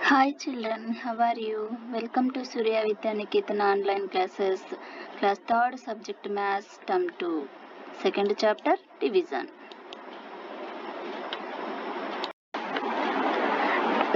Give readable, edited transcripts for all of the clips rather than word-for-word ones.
Hi children, how are you? Welcome to Surya Vidya Niketana online classes. Class 3rd subject Maths term 2. Second chapter Division.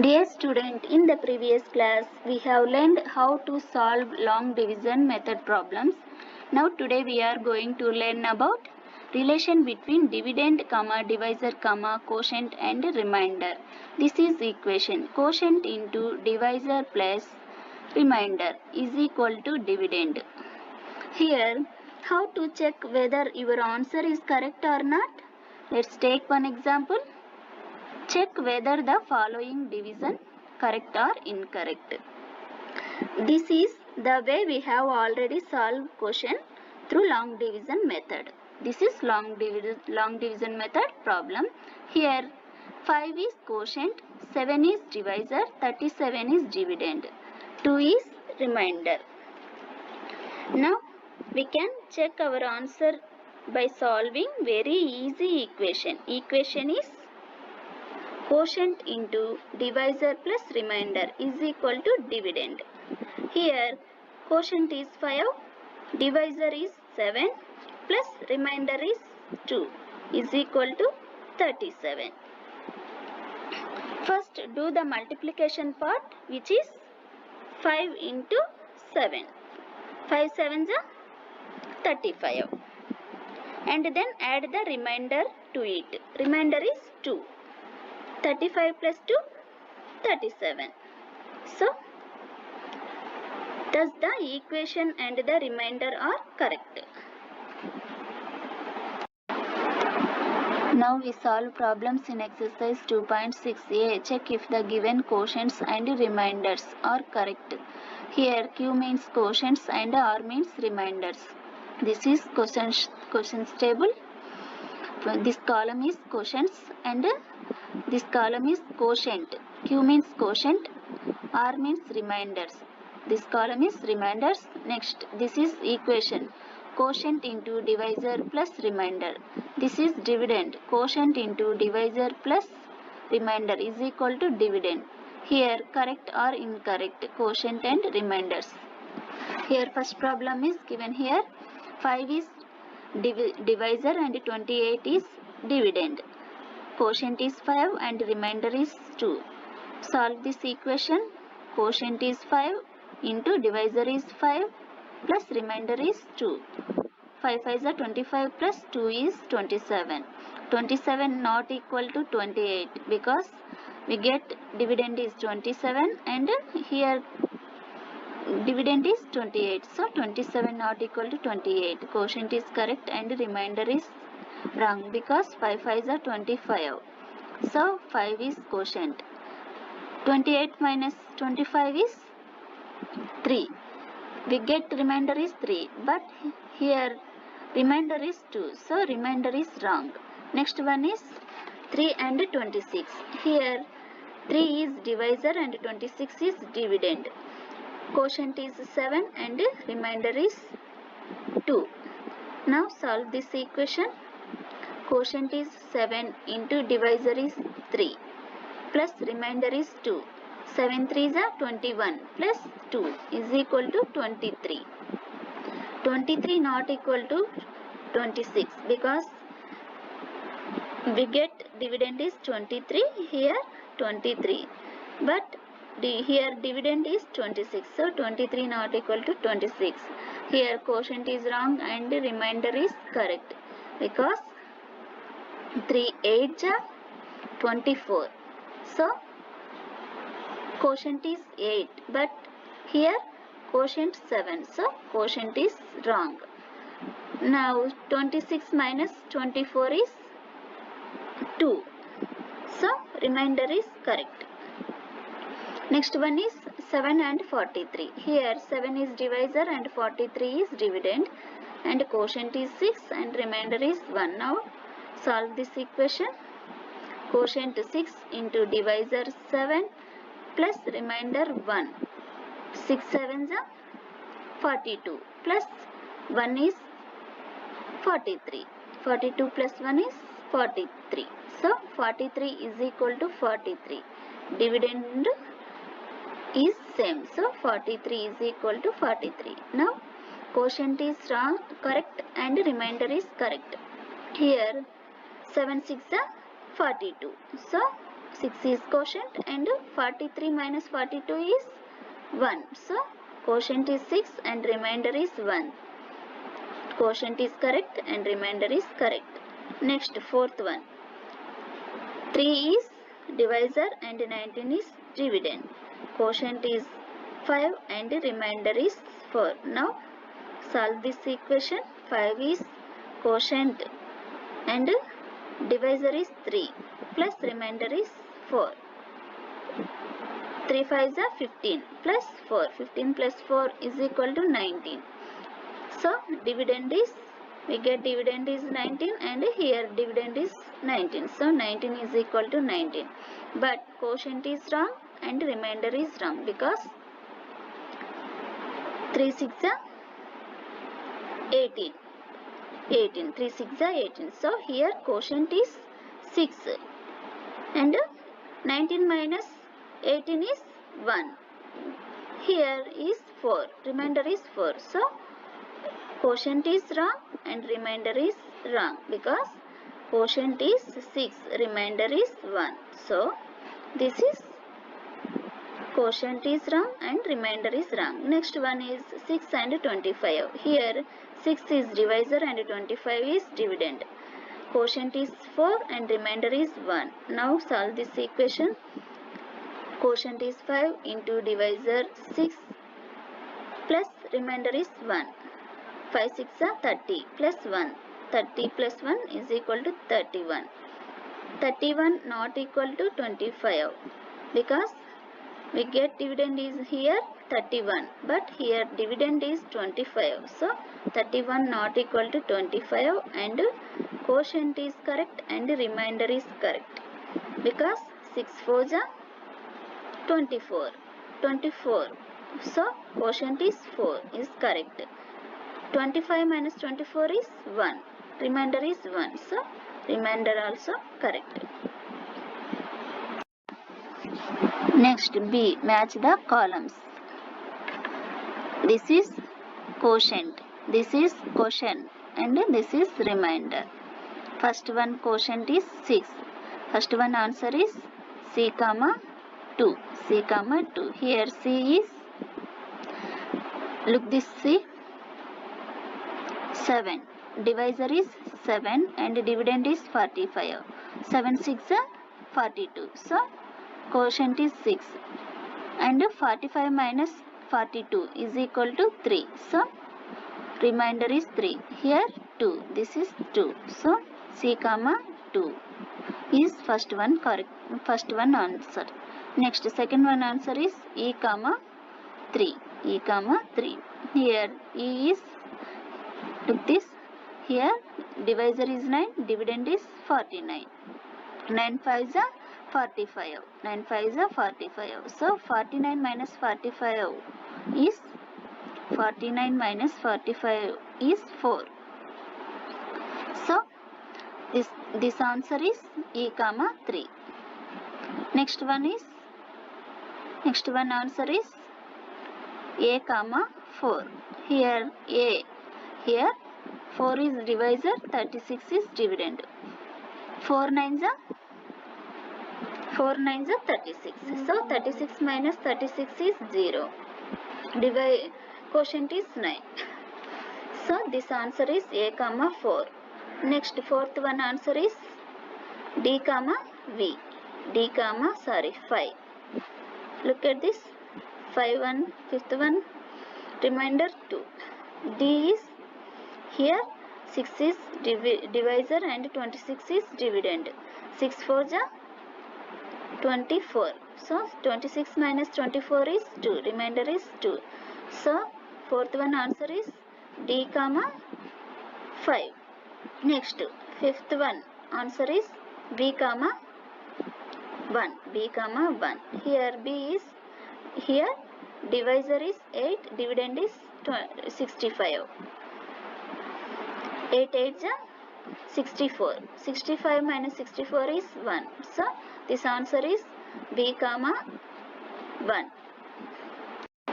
Dear student, in the previous class we have learned how to solve long division method problems. Now today we are going to learn about relation between dividend, divisor, quotient and remainder. This is equation. Quotient into divisor plus remainder is equal to dividend. Here, how to check whether your answer is correct or not? Let's take one example. Check whether the following division correct or incorrect. This is the way we have already solved quotient through long division method. This is long division method problem. Here 5 is quotient, 7 is divisor, 37 is dividend, 2 is remainder. Now we can check our answer by solving very easy equation. Equation is quotient into divisor plus remainder is equal to dividend. Here quotient is 5, divisor is 7 plus remainder is 2 is equal to 37. First do the multiplication part, which is 5 into 7. 5 sevens are 35. And then add the remainder to it. Remainder is 2. 35 plus 2, 37. So, thus the equation and the remainder are correct. Now we solve problems in exercise 2.6a. Check if the given quotients and remainders are correct. Here Q means quotients and R means remainders. This is quotients table. This column is quotients and this column is quotient. Q means quotient, R means remainders. This column is remainders. Next, this is equation. Quotient into divisor plus remainder. This is dividend. Quotient into divisor plus remainder is equal to dividend. Here correct or incorrect quotient and remainders. Here first problem is given here. 5 is divisor and 28 is dividend. Quotient is 5 and remainder is 2. Solve this equation. Quotient is 5 into divisor is 5 plus remainder is 2. 5 5 is 25 plus 2 is 27. 27 not equal to 28 because we get dividend is 27 and here dividend is 28. So 27 not equal to 28. Quotient is correct and remainder is wrong because 5 5 is 25. So 5 is quotient. 28 minus 25 is 3. We get remainder is 3. But here remainder is 2. So remainder is wrong. Next one is 3 and 26. Here 3 is divisor and 26 is dividend. Quotient is 7 and remainder is 2. Now solve this equation. Quotient is 7 into divisor is 3 plus remainder is 2. 7 3s are 21 plus 2 is equal to 23. 23 not equal to 26 because we get dividend is 23, here 23. But here dividend is 26. So 23 not equal to 26. Here quotient is wrong and remainder is correct because 3 8 are 24. So quotient is 8, but here quotient 7. So quotient is wrong. Now 26 minus 24 is 2. So remainder is correct. Next one is 7 and 43. Here 7 is divisor and 43 is dividend and quotient is 6 and remainder is 1. Now solve this equation. Quotient 6 into divisor 7 plus remainder 1. 6 7s are 42 plus 1 is 43. 42 plus 1 is 43. So 43 is equal to 43. Dividend is same. So 43 is equal to 43. Now quotient is wrong, correct, and remainder is correct. Here 7 6 are 42. So 6 is quotient and 43 minus 42 is 1. So quotient is 6 and remainder is 1. Quotient is correct and remainder is correct. Next, fourth one. 3 is divisor and 19 is dividend. Quotient is 5 and remainder is 4. Now solve this equation. 5 is quotient and divisor is 3 plus remainder is 4. 3 5s are 15 plus 4. 15 plus 4 is equal to 19. So dividend is, we get dividend is 19 and here dividend is 19. So 19 is equal to 19. But quotient is wrong and remainder is wrong because 3 6 are 18. 18. 3 6 are 18. So here quotient is 6 and 19 minus 18 is 1. Here is 4. Remainder is 4. So quotient is wrong and remainder is wrong because quotient is 6, remainder is 1. So this is quotient is wrong and remainder is wrong. Next one is 6 and 25. Here 6 is divisor and 25 is dividend. Quotient is 4 and remainder is 1. Now solve this equation. Quotient is 5 into divisor 6 plus remainder is 1. 5 6 are 30 plus 1. 30 plus 1 is equal to 31. 31 not equal to 25 because we get dividend is here 31 but here dividend is 25. So 31 not equal to 25 and quotient is correct and remainder is correct because 6 4s are 24. 24. So quotient is 4 is correct. 25 minus 24 is 1. Remainder is 1. So remainder also correct. Next, B. Match the columns. This is quotient. This is quotient and this is remainder. First one quotient is 6. First one answer is C, 2. C, 2. Here C is, look this C, 7. Divisor is 7 and dividend is 45. 7 6 are 42. So quotient is 6 and 45 minus 42 is equal to 3. So remainder is 3. Here 2. This is 2. So C, 2 is first one correct. First one answer. Next second one answer is E, 3. E, 3. Here E is, look this, here divisor is 9, dividend is 49. 9 5s are 45. 9 5s are 45. So 49 minus 45 is, 49 minus 45 is 4. So this answer is E, 3. Next one answer is A, 4. Here A, here 4 is divisor, 36 is dividend. 4 9s are 36. So 36 minus 36 is 0. Quotient is 9. So this answer is A, 4. Next fourth one answer is D, V. D, 5. Look at this. 5 1, fifth one, remainder 2. D is, here 6 is divisor and 26 is dividend. 6 4s are 24. So 26 minus 24 is 2. Remainder is 2. So fourth one answer is D, 5. Next fifth one answer is B, 1. B, 1. Here B is, here divisor is 8, dividend is 65. 8 8s are 64. 65 minus 64 is 1. So this answer is B, 1.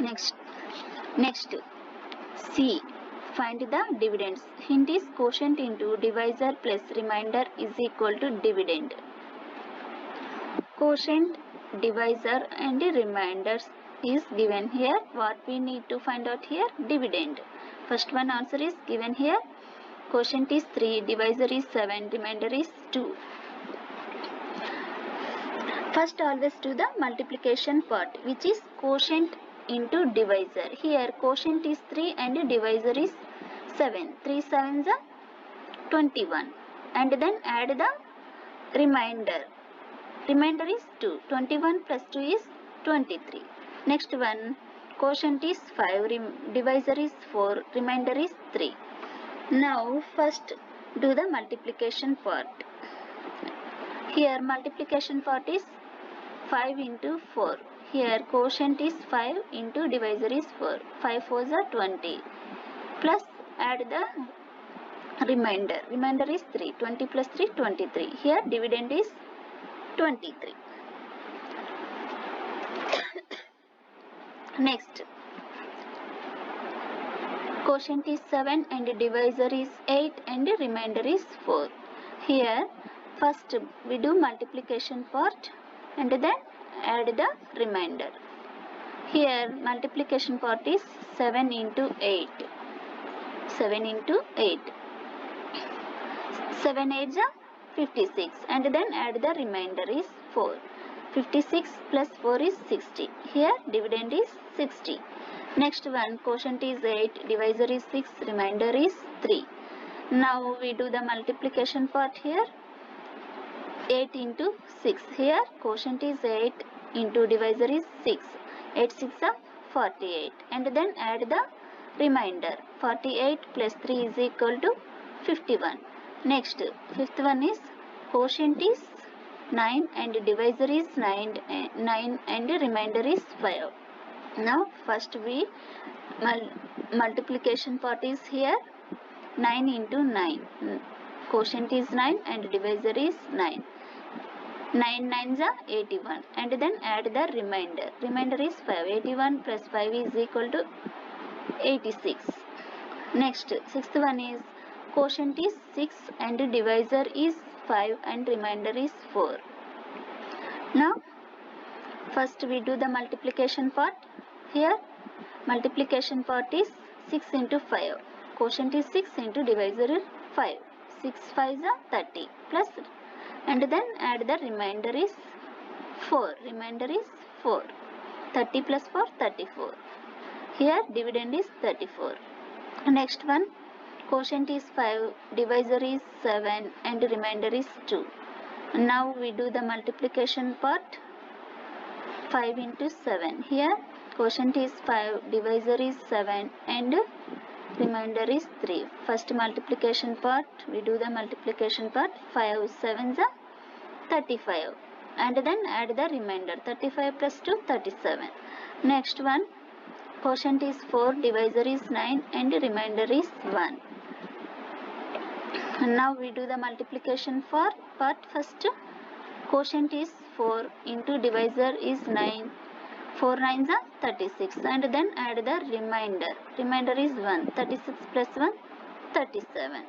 Next C. Find the dividends. Hint is quotient into divisor plus remainder is equal to dividend. Quotient, divisor and remainders is given here. What we need to find out here? Dividend. First one answer is given here. Quotient is 3, divisor is 7, remainder is 2. First always do the multiplication part, which is quotient into divisor. Here quotient is 3 and divisor is 7. 3 sevens are 21. And then add the remainder. Remainder is 2. 21 plus 2 is 23. Next one, quotient is 5, divisor is 4, remainder is 3. Now first do the multiplication part. Here multiplication part is 5 into 4. Here quotient is 5 into divisor is 4. 5 4s are 20. Plus add the remainder. Remainder is 3. 20 plus 3, 23. Here dividend is 23. Next, quotient is 7 and divisor is 8 and remainder is 4. Here first we do multiplication part and then add the remainder. Here multiplication part is 7 into 8. 7 into 8. 7 8s are 56 and then add the remainder is 4. 56 plus 4 is 60. Here dividend is 60. Next one, quotient is 8, divisor is 6, remainder is 3. Now we do the multiplication part here. 8 into 6. Here quotient is 8 into divisor is 6. 8 6 are 48. And then add the remainder. 48 plus 3 is equal to 51. Next, fifth one is quotient is 9 and divisor is 9 and remainder is 5. Now first we multiplication part is here. 9 into 9. Quotient is 9 and divisor is 9. 9 9s are 81 and then add the remainder. Remainder is 5. 81 plus 5 is equal to 86. Next, sixth one is quotient is 6 and divisor is 5 and remainder is 4. Now first we do the multiplication part. Here multiplication part is 6 into 5. Quotient is 6 into divisor is 5. 6 5s are 30 plus and then add the remainder is 4. Remainder is 4. 30 plus 4, 34. Here dividend is 34. Next one, quotient is 5, divisor is 7 and remainder is 2. Now we do the multiplication part. 5 into 7. Here quotient is 5, divisor is 7 and remainder is 3. First multiplication part, we do the multiplication part. 5 7s are 35 and then add the remainder. 35 plus 2, 37. Next one, quotient is 4, divisor is 9 and remainder is 1. And now we do the multiplication for part. First quotient is 4 into divisor is 9. 4 9s are 36 and then add the remainder. Remainder is 1. 36 plus 1, 37.